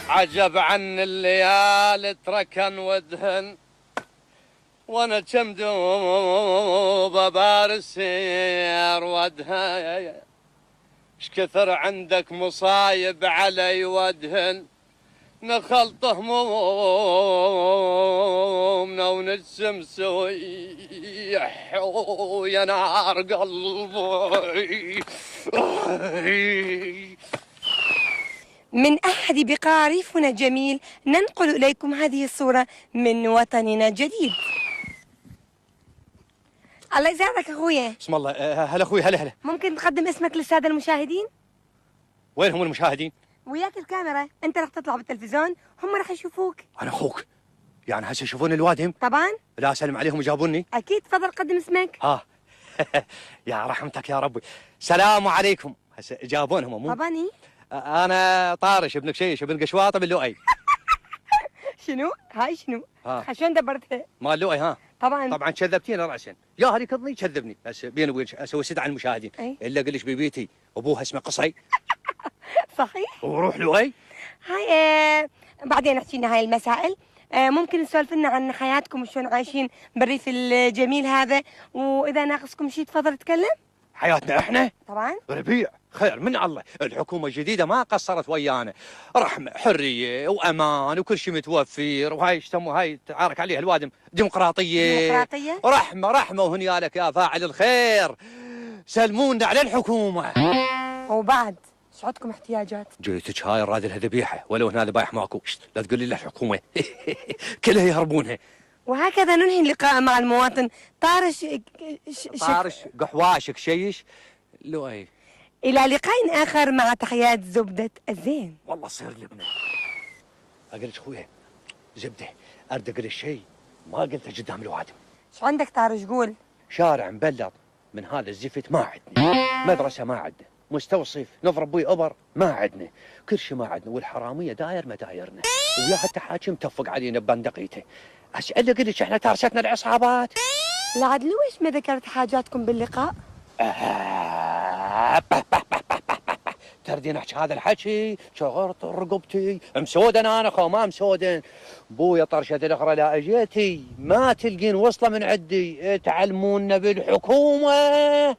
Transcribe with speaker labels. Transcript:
Speaker 1: عجب عن الليالي تركن ودهن، وانا كم دوب بارسير ودهن. اش كثر عندك مصايب علي ودهن، نخلط همومنا ونجسم سويح ويا نار قلبي.
Speaker 2: من أحد بقاع ريفنا الجميل ننقل إليكم هذه الصورة من وطننا الجديد. الله يسعدك أخويا.
Speaker 3: اسم الله. هلا أخوي. هلا.
Speaker 2: ممكن تقدم اسمك للسادة المشاهدين؟
Speaker 3: وين هم المشاهدين؟
Speaker 2: وياك الكاميرا، أنت رح تطلع بالتلفزيون، هم رح يشوفوك.
Speaker 3: أنا أخوك، يعني هسه يشوفون الوادم؟
Speaker 2: طبعا.
Speaker 3: لا أسلم عليهم وجابوني؟
Speaker 2: أكيد. تفضل قدم اسمك.
Speaker 3: يا رحمتك يا ربي. السلام عليكم. هسه جابونهم مو؟
Speaker 2: طبعا.
Speaker 3: أنا طارش ابن كشيش ابن قشواطة من لؤي.
Speaker 2: شنو؟ هاي شنو؟ شلون دبرتها؟
Speaker 3: مال لؤي. ها
Speaker 2: طبعا
Speaker 3: كذبتيني رأسا. يا هذي كضني كذبني. هسه بيني وبينك اسوي سد على المشاهدين. الا قلش ببيتي ابوها اسمه قصي.
Speaker 2: صحيح.
Speaker 3: وروح لؤي.
Speaker 2: هاي بعدين احكي لنا هاي المسائل. ممكن تسولف لنا عن حياتكم وشلون عايشين بالريف الجميل هذا، واذا ناقصكم شيء تفضل تكلم.
Speaker 3: حياتنا احنا
Speaker 2: طبعا
Speaker 3: ربيع خير من الله. الحكومه الجديده ما قصرت ويانا، رحمه حريه وامان وكل شيء متوفر، وهاي يسموها هاي تعارك عليها الوادم ديمقراطيه. رحمه وهنيالك يا فاعل الخير، سلمونا على الحكومه.
Speaker 2: وبعد ايش عندكم احتياجات؟
Speaker 3: جيتك هاي الراد لها ذبيحه، ولو هنا ذبايح ماكو. لا تقول لي الحكومه كلها يهربونها.
Speaker 2: وهكذا ننهي اللقاء مع المواطن طارش
Speaker 3: قحواشك شيش لؤي.
Speaker 2: إلى لقاء آخر مع تحيات زبدة الزين.
Speaker 3: والله صير لبنى. أقول لك أخويا زبدة، أرد أقول الشيء ما قلته قدام الوادم.
Speaker 2: ايش عندك طارش؟ قول.
Speaker 3: شارع مبلط من هذا الزفت ما عندنا، مدرسة ما عندنا، مستوصف نضرب بيه أبر ما عندنا، كل شيء ما عندنا، والحرامية داير مدايرنا، ويا حتى حاكم تفق علينا ببندقيته. أسأل أقول لك إحنا تارستنا العصابات.
Speaker 2: لا عاد ليش ما ذكرت حاجاتكم باللقاء؟
Speaker 3: تردين احكي هذا الحكي شغرت رقبتي مسودن. انا خو ما مسودن. بويا طرشة الاخرى لا اجيتي ما تلقين وصله من عندي. تعلمونا بالحكومه.